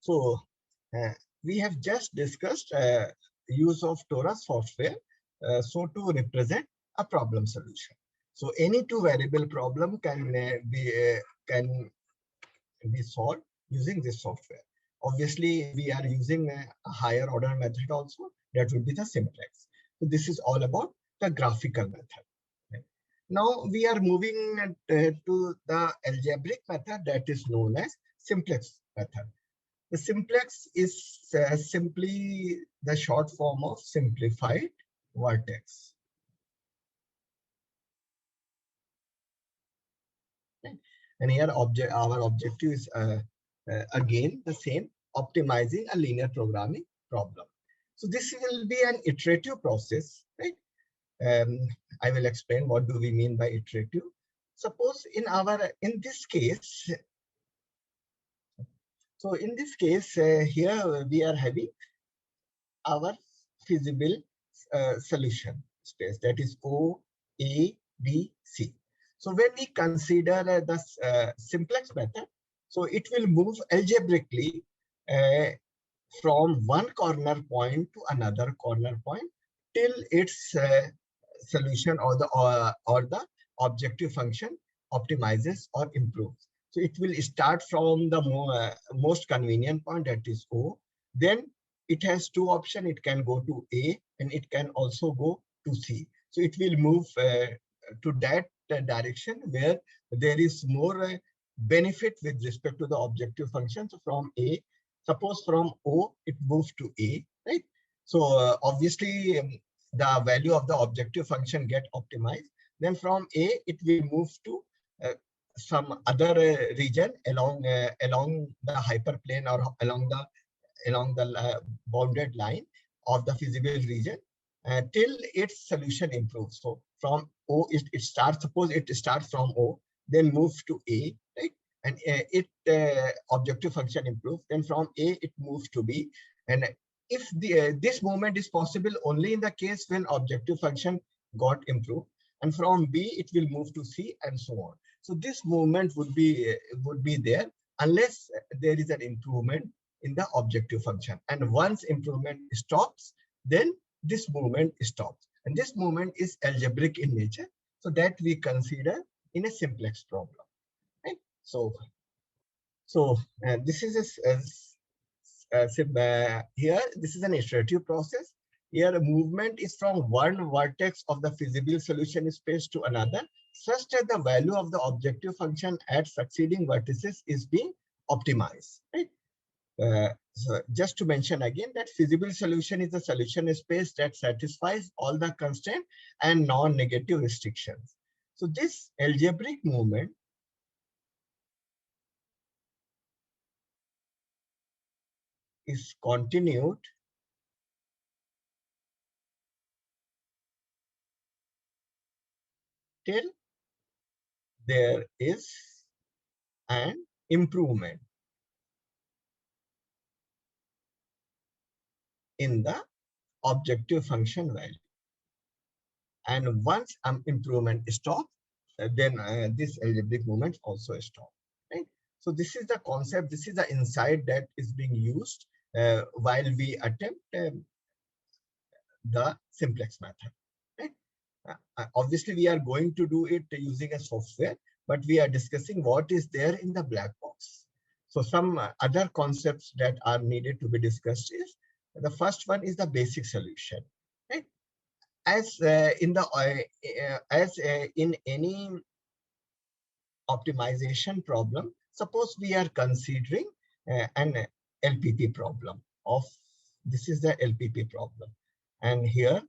So uh, we have just discussed use of Torah software so to represent a problem solution. So any two variable problem can be solved using this software. Obviously, we are using a higher order method also. That would be the simplex. So this is all about the graphical method. Right? Now we are moving to the algebraic method that is known as simplex method. The simplex is simply the short form of simplified vertex. Right? And here our objective is again the same, optimizing a linear programming problem. So this will be an iterative process, right? Um, I will explain what do we mean by iterative. Suppose in this case, so in this case here we are having our feasible solution space, that is O, A, B, C. So when we consider the simplex method, so it will move algebraically uh, from one corner point to another corner point till its solution or the objective function optimizes or improves. So it will start from the most convenient point, that is O. Then it has two options. It can go to A and it can also go to C. So it will move to that direction where there is more benefit with respect to the objective function. So from A, suppose from O, it moves to A, right? So obviously the value of the objective function get optimized. Then from A, it will move to some other region along the hyperplane or along the bounded line of the feasible region till its solution improves. So from O, it starts, suppose it starts from O, then moves to A, right? And it objective function improves. Then from A, it moves to B. And if this movement is possible only in the case when objective function got improved. And from B, it will move to C and so on. So this movement would be there unless there is an improvement in the objective function. And once improvement stops, then this movement stops. And this movement is algebraic in nature. So that we consider in a simplex problem. Right? So this is here, this is an iterative process. Here, a movement is from one vertex of the feasible solution space to another, such that the value of the objective function at succeeding vertices is being optimized. Right? So just to mention again that feasible solution is a solution space that satisfies all the constraints and non-negative restrictions. So this algebraic movement is continued till there is an improvement in the objective function value. And once improvement stops, then this algebraic movement also stops. Right? So this is the concept, this is the insight that is being used while we attempt the simplex method. Right? Obviously, we are going to do it using a software, but we are discussing what is there in the black box. So some other concepts that are needed to be discussed is, the first one is the basic solution. Right? As in any optimization problem, suppose we are considering an LPP problem of, this is the LPP problem. And here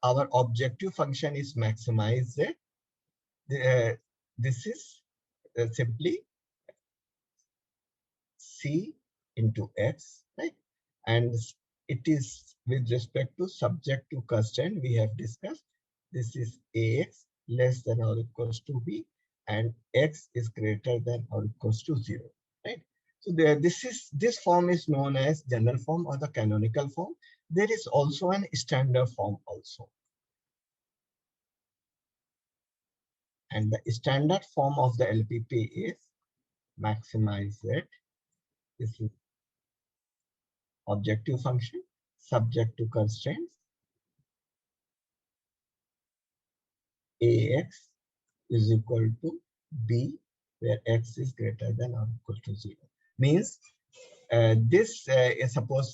our objective function is maximize it. This is simply C into X, right? And it is with respect to subject to constraint we have discussed. This is AX less than or equals to B, and X is greater than or equals to 0, right? So this form is known as general form or the canonical form. There is also an standard form also. And the standard form of the LPP is maximize it. This is objective function subject to constraints ax is equal to b, where x is greater than or equal to 0. Means this is suppose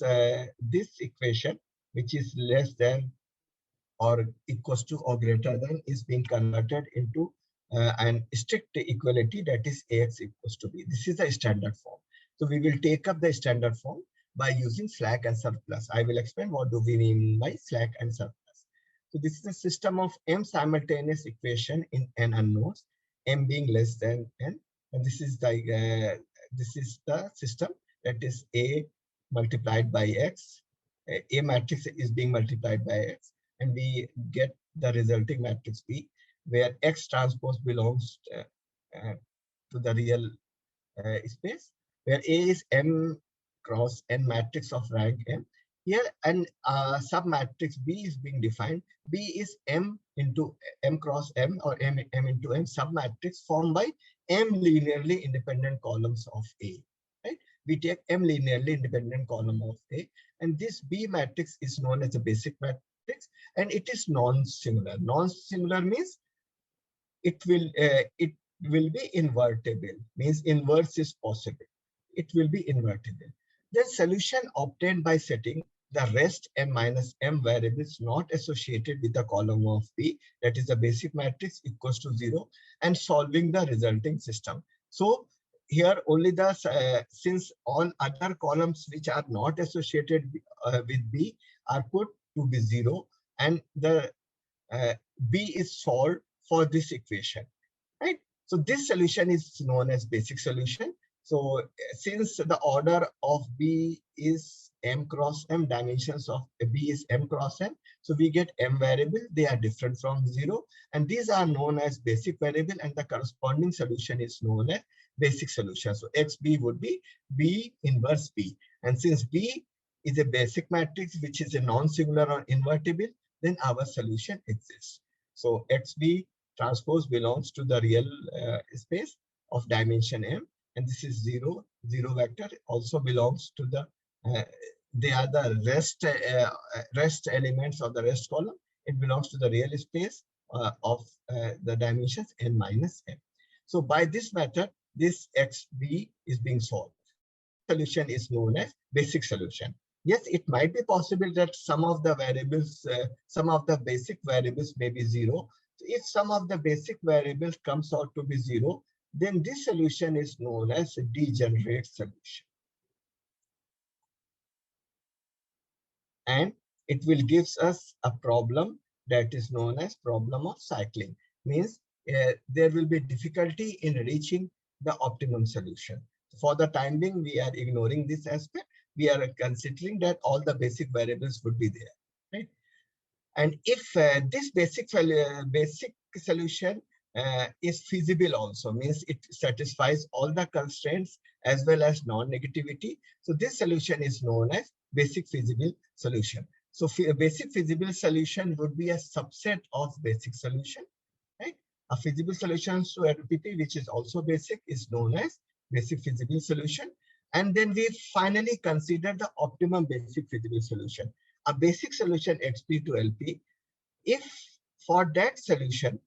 this equation, which is less than or equals to or greater than, is being converted into an strict equality, that is ax equals to b. This is the standard form. So we will take up the standard form by using slack and surplus. I will explain what do we mean by slack and surplus. So this is a system of m simultaneous equation in n unknowns, m being less than n, and this is the system, that is a multiplied by x. A matrix is being multiplied by x, and we get the resulting matrix B, where X transpose belongs to the real space, where A is M cross N matrix of rank M. Here, and submatrix B is being defined. B is M into M cross M, or M into M submatrix formed by M linearly independent columns of A. Right? We take M linearly independent column of A, and this B matrix is known as a basic matrix, and it is non-singular. Non-singular means it will be invertible. Means inverse is possible. It will be invertible. The solution obtained by setting the rest m minus m variables not associated with the column of B, that is the basic matrix, equals to 0, and solving the resulting system. So here only the since all other columns which are not associated with B are put to be 0, and the B is solved for this equation, right? So this solution is known as basic solution. So since the order of B is m cross m, dimensions of B is m cross m, so we get m variable. They are different from 0, and these are known as basic variable, and the corresponding solution is known as basic solution. So xb would be B inverse B, and since B is a basic matrix which is a non-singular or invertible, then our solution exists. So xb transpose belongs to the real space of dimension m, and this is 0. 0 vector also belongs to the they are the rest elements of the rest column. It belongs to the real space of the dimensions n minus m. So by this method, this xb is being solved. This solution is known as basic solution. Yes, it might be possible that some of the variables, some of the basic variables may be 0. So if some of the basic variables comes out to be 0, then this solution is known as a degenerate solution. And it will give us a problem that is known as problem of cycling. Means there will be difficulty in reaching the optimum solution. For the time being, we are ignoring this aspect. We are considering that all the basic variables would be there, right? And if this basic solution is feasible also, means it satisfies all the constraints as well as non-negativity. So this solution is known as basic feasible solution. So a basic feasible solution would be a subset of basic solution, right? A feasible solution to LPP, which is also basic, is known as basic feasible solution. And then we finally consider the optimum basic feasible solution. A basic solution XP to LP, if for that solution,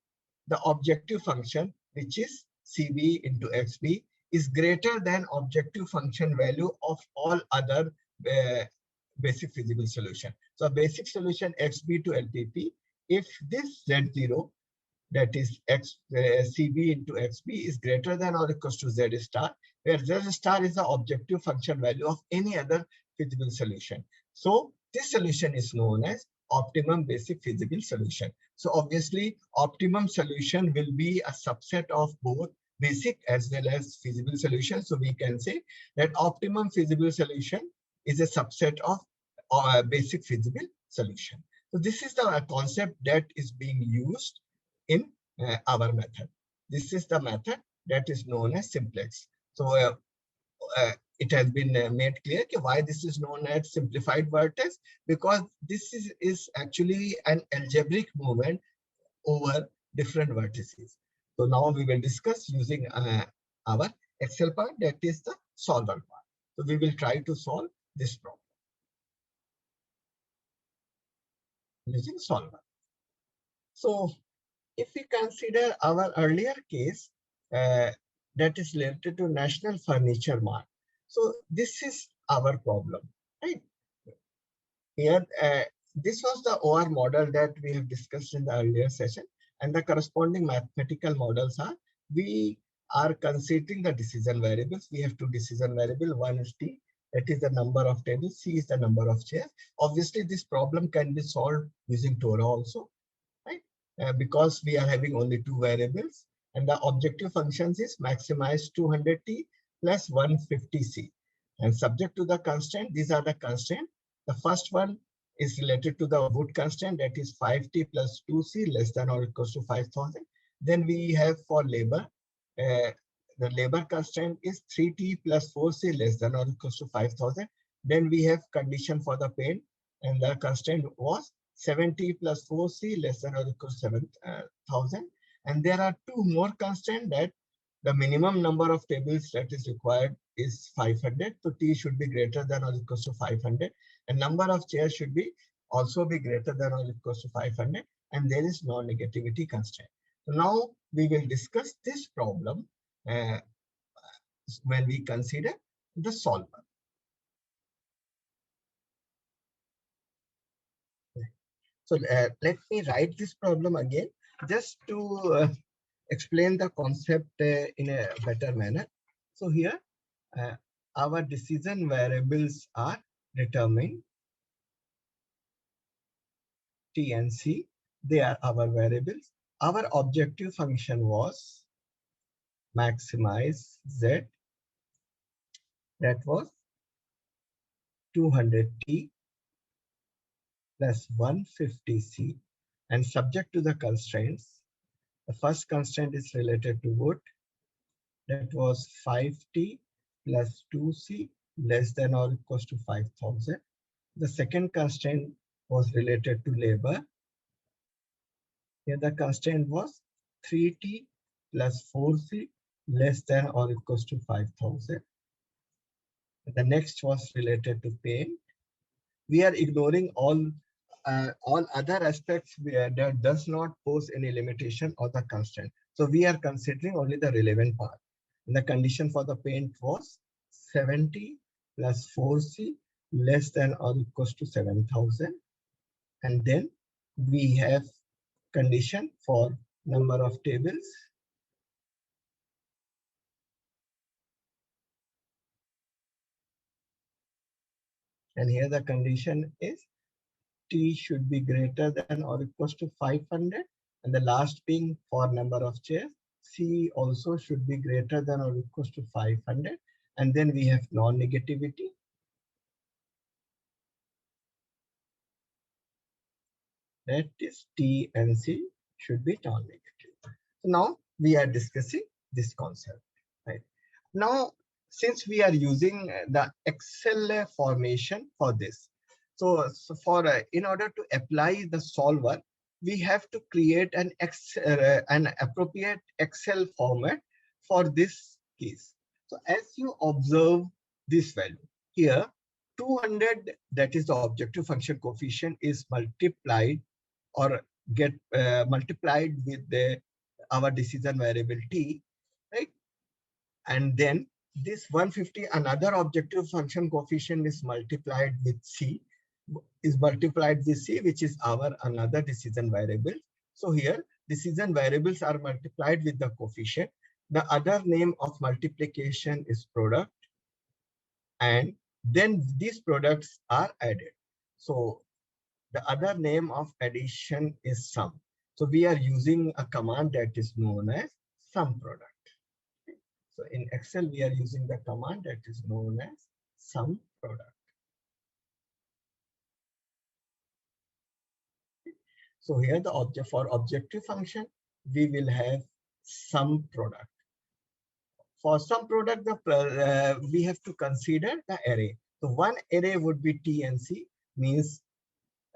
the objective function, which is CB into XB, is greater than objective function value of all other basic feasible solution. So a basic solution XB to LPP, if this Z0, that is CB into XB, is greater than or equals to Z star, where Z star is the objective function value of any other feasible solution. So this solution is known as optimum basic feasible solution. So obviously, optimum solution will be a subset of both basic as well as feasible solution. So we can say that optimum feasible solution is a subset of basic feasible solution. So this is the concept that is being used in our method. This is the method that is known as simplex. So it has been made clear why this is known as simplified vertex, because this is actually an algebraic movement over different vertices. So now we will discuss using our Excel part, that is the solver part. So we will try to solve this problem. using solver. So if we consider our earlier case that is related to National Furniture Mart, so this is our problem, right? Here, this was the OR model that we have discussed in the earlier session, and the corresponding mathematical models are, we are considering the decision variables. We have two decision variables. One is T, that is the number of tables. C is the number of chairs. Obviously, this problem can be solved using Torah also, right? Because we are having only two variables, and the objective functions is maximize 200T plus 150C. And subject to the constraint, these are the constraints. The first one is related to the wood constraint, that is 5T plus 2C less than or equals to 5,000. Then we have for labor, the labor constraint is 3T plus 4C less than or equals to 5,000. Then we have condition for the paint, and the constraint was 7T plus 4C less than or equals to 7,000. And there are two more constraints, that the minimum number of tables that is required is 500. So T should be greater than or equals to 500. And number of chairs should be also be greater than or equals to 500. And there is no negativity constraint. So now we will discuss this problem when we consider the solver. So let me write this problem again, just to explain the concept in a better manner. So here, our decision variables are determined, T and C. They are our variables. Our objective function was maximize Z, that was 200T plus 150C, and subject to the constraints. The first constraint is related to wood, that was 5T plus 2C less than or equals to 5,000. The second constraint was related to labor. Here the constraint was 3T plus 4C less than or equals to 5,000. The next was related to paint. We are ignoring all other aspects that does not pose any limitation or the constraint. So we are considering only the relevant part. And the condition for the paint was 70 plus 4C less than or equals to 7,000. And then we have condition for number of tables. And here the condition is T should be greater than or equals to 500. And the last being for number of chairs, C also should be greater than or equals to 500. And then we have non-negativity. That is T and C should be non-negative. So now we are discussing this concept, right? Now, since we are using the Excel formation for this, so for in order to apply the solver, we have to create an appropriate Excel format for this case. So as you observe this value here, 200, that is the objective function coefficient, is multiplied or get multiplied with our decision variable T, right? And then this 150, another objective function coefficient, is multiplied with C, which is our another decision variable. So here decision variables are multiplied with the coefficient. The other name of multiplication is product, and then these products are added. So the other name of addition is sum. So we are using a command that is known as sum product. So in Excel, we are using the command that is known as sum product. So here the object for objective function, we will have sum product. For sum product, we have to consider the array. So one array would be T and C, means,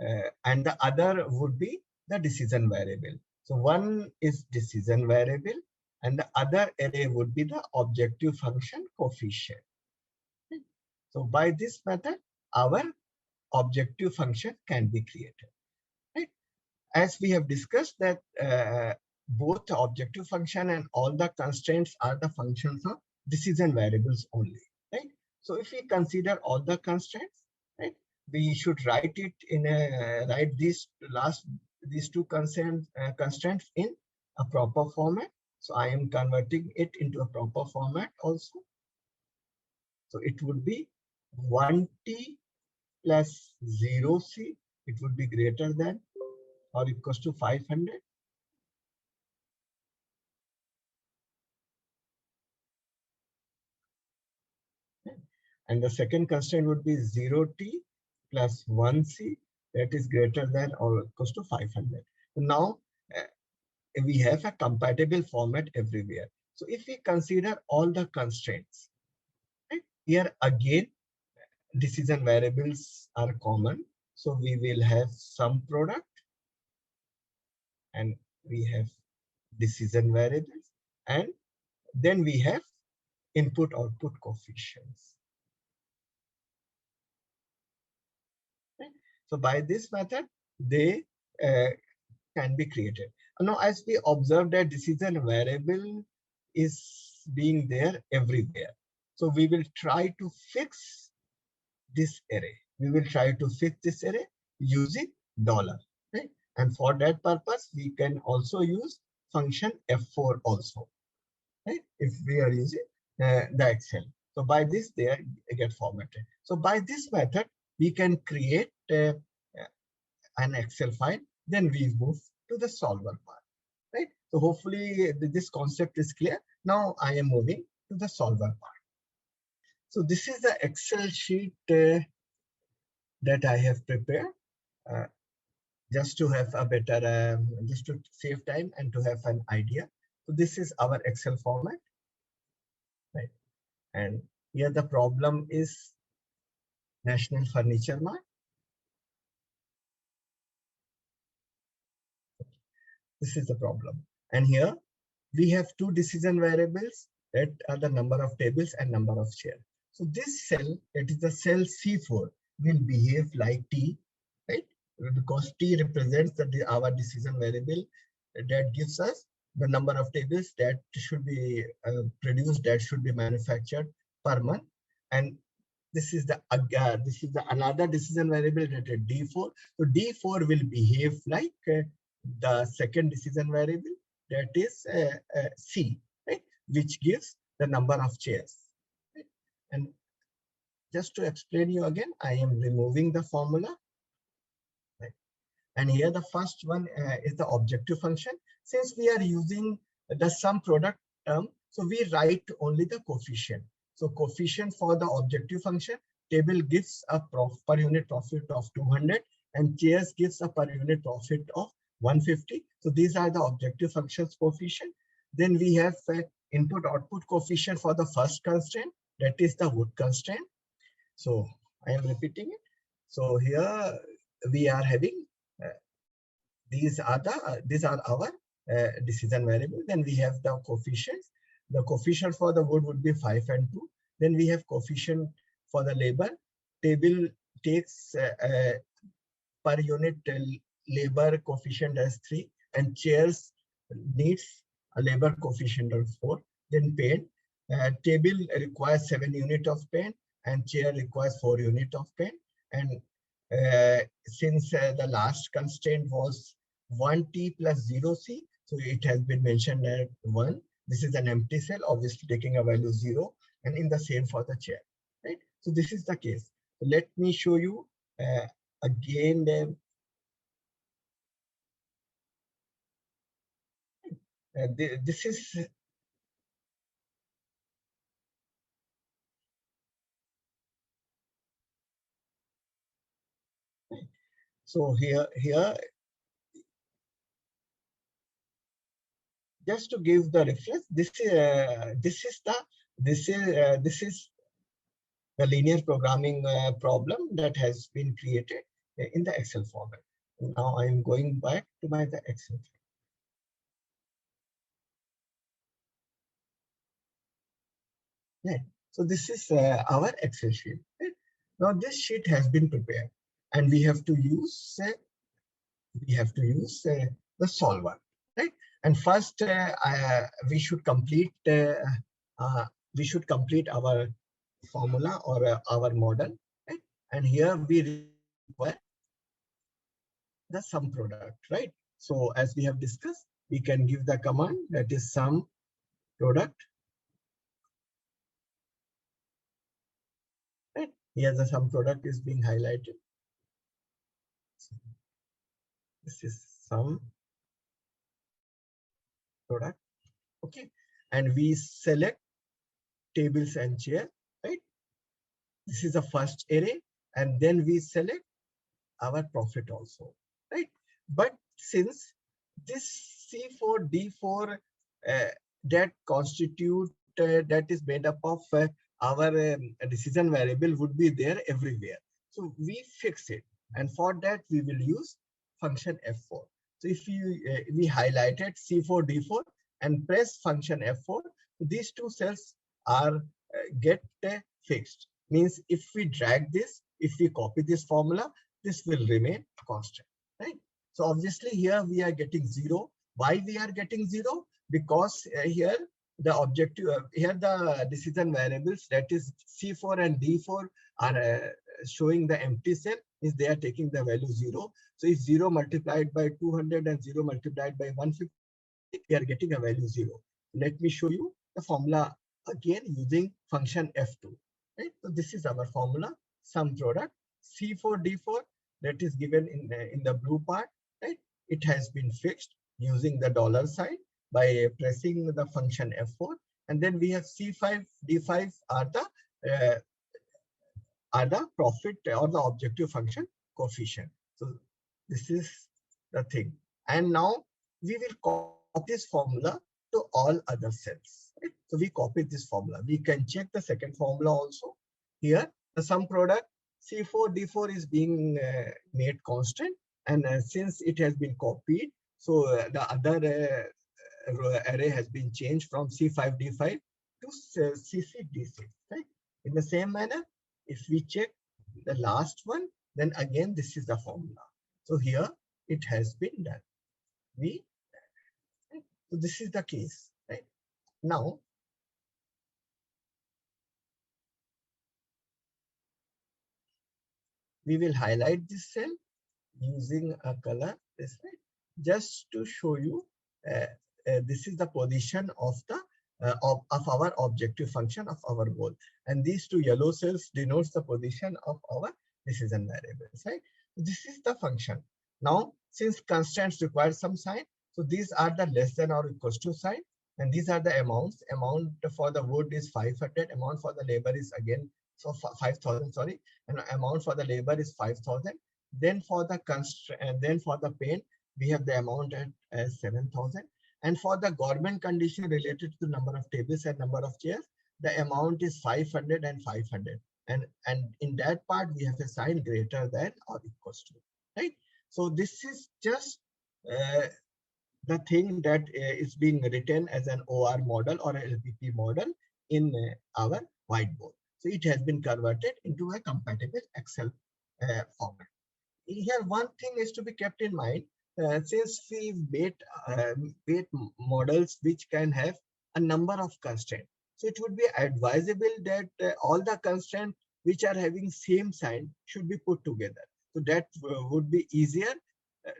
and the other would be the decision variable. So one is decision variable, and the other array would be the objective function coefficient. So by this method, our objective function can be created. Right? as we have discussed that both the objective function and all the constraints are the functions of decision variables only, right? So if we consider all the constraints, right, we should write it in a write these two constraints in a proper format. So I am converting it into a proper format also. So it would be 1t plus 0c. It would be greater than or equals to 500. And the second constraint would be 0t plus 1c, that is greater than or equals to 500. So now we have a compatible format everywhere. So if we consider all the constraints, right, here again decision variables are common. So we will have sum product and we have decision variables, and then we have input output coefficients. Right? So by this method, they can be created. Now, as we observe that decision variable is being there everywhere. So we will try to fix this array. We will try to fix this array using $. Right? And for that purpose, we can also use function F4 also. Right? If we are using the Excel. So by this, they get formatted. So by this method, we can create an Excel file. Then we move to the solver part. Right? So hopefully this concept is clear. Now I am moving to the solver part. So this is the Excel sheet that I have prepared just to have a better, just to save time and to have an idea. So this is our Excel format, right? And here the problem is National Furniture Mart. This is the problem. And here we have two decision variables that are the number of tables and number of chairs. So this cell, that is the cell C4, will behave like T, right? Because T represents our decision variable that gives us the number of tables that should be produced, that should be manufactured per month. And this is the another decision variable that is D4. So D4 will behave like the second decision variable, that is C, right, which gives the number of chairs. Right? And just to explain you again, I am removing the formula. Right? And here the first one is the objective function. Since we are using the sum product term, so we write only the coefficient. So coefficient for the objective function, table gives a per unit profit of 200 and chairs gives a per unit profit of 150. So these are the objective functions coefficient. Then we have input output coefficient for the first constraint, that is the wood constraint. So I am repeating it. So here we are having these are our decision variable. Then we have the coefficients. The coefficient for the wood would be 5 and 2. Then we have coefficient for the labor. Table takes per unit labor coefficient as 3, and chairs needs a labor coefficient of 4. Then paint. Table requires 7 unit of paint and chair requires 4 unit of paint. And since the last constraint was 1t plus 0c, so it has been mentioned at 1. This is an empty cell, obviously taking a value 0, and in the same for the chair, right? So this is the case. So let me show you again. This is so here just to give the reference. This is the linear programming problem that has been created in the Excel format. Now I am going back to the Excel. Right. So this is our Excel sheet. Right? Now this sheet has been prepared and we have to use we have to use the solver, right? And first, we should complete uh, our formula or our model, right? And here we require the sum product, right? So as we have discussed, we can give the command that is sum product, right? Here the sum product is being highlighted. This is sum product, okay? And we select tables and chair, right? This is the first array, and then we select our profit also, right? But since this C4, D4 that constitute that is made up of our decision variable would be there everywhere. So we fix it, and for that we will use function F4. So if you we highlighted C4, D4 and press function F4, these two cells are get fixed. Means if we drag this, if we copy this formula, this will remain constant, right? So obviously here we are getting 0. Why we are getting 0? Because here the objective, here the decision variables, that is C4 and D4 are showing the empty cell, is they are taking the value 0. So if 0 multiplied by 200 and 0 multiplied by 150, we are getting a value 0. Let me show you the formula again using function F2, right? So this is our formula, sum product C4 D4, that is given in the blue part, right? It has been fixed using the dollar sign by pressing the function F4, and then we have C5 D5 are the profit or the objective function coefficient. So this is the thing, and now we will copy this formula to all other cells, right? So we copy this formula. We can check the second formula also. Here the sum product C4 D4 is being made constant, and since it has been copied, so the other array has been changed from C5 D5 to CC D6, right? In the same manner, if we check the last one, then again this is the formula. So here it has been done. Right? So this is the case, right? Now we will highlight this cell using a color, this right, just to show you this is the position of the of our objective function of our goal, and these two yellow cells denotes the position of our decision variables, right? This is the function. Now since constants require some sign, so these are the less than or equals to sign, and these are the amounts. Amount for the wood is 500, amount for the labor is again, so 5,000, sorry, and amount for the labor is 5,000. Then for the constraint, and then for the paint, we have the amount as 7,000. And for the government condition related to the number of tables and number of chairs, the amount is 500 and 500. And in that part, we have a sign greater than or equals to, right? So this is just the thing that is being written as an OR model or an LPP model in our whiteboard. So it has been converted into a compatible Excel format. Here one thing is to be kept in mind, since we made models which can have a number of constraints, so it would be advisable that all the constraints which are having same sign should be put together, so that would be easier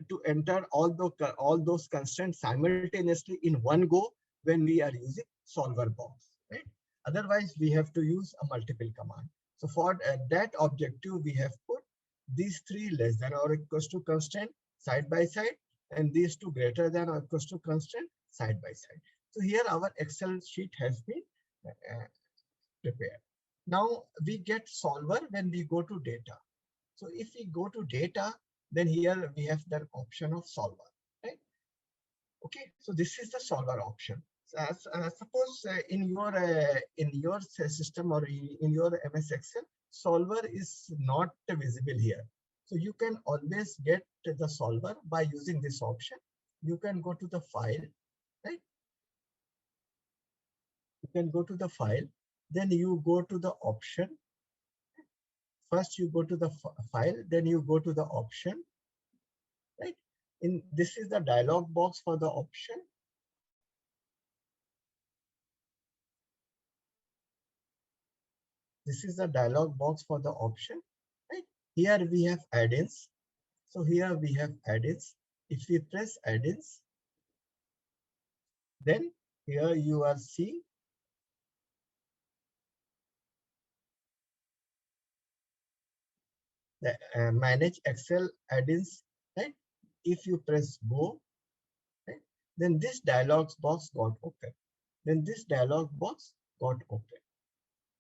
to enter all those constraints simultaneously in one go when we are using solver box, right? Otherwise we have to use a multiple command. So for that objective, we have put these three less than or equals to constraint side by side, and these two greater than or equals to constraint side by side. So here our Excel sheet has been prepared. Now we get solver when we go to data. So if we go to data, then here we have the option of solver, right? Okay, so this is the solver option. Suppose in your system or in your MS Excel, solver is not visible here. So you can always get the solver by using this option. You can go to the file, right? You can go to the file, then you go to the option. First you go to the file, then you go to the option, right? This is the dialog box for the option. This is the dialog box for the option, right? Here we have add-ins. So here we have add-ins. If we press add-ins, then here you are seeing the manage Excel add-ins, right? If you press go, right, then this dialog box got open. Then this dialog box got open.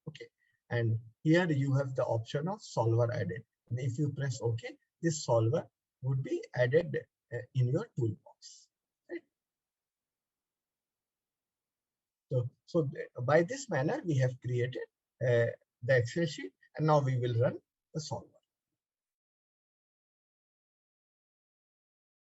Okay, and here you have the option of solver added. And if you press OK, this solver would be added in your toolbox. Right? So by this manner, we have created the Excel sheet, and now we will run the solver.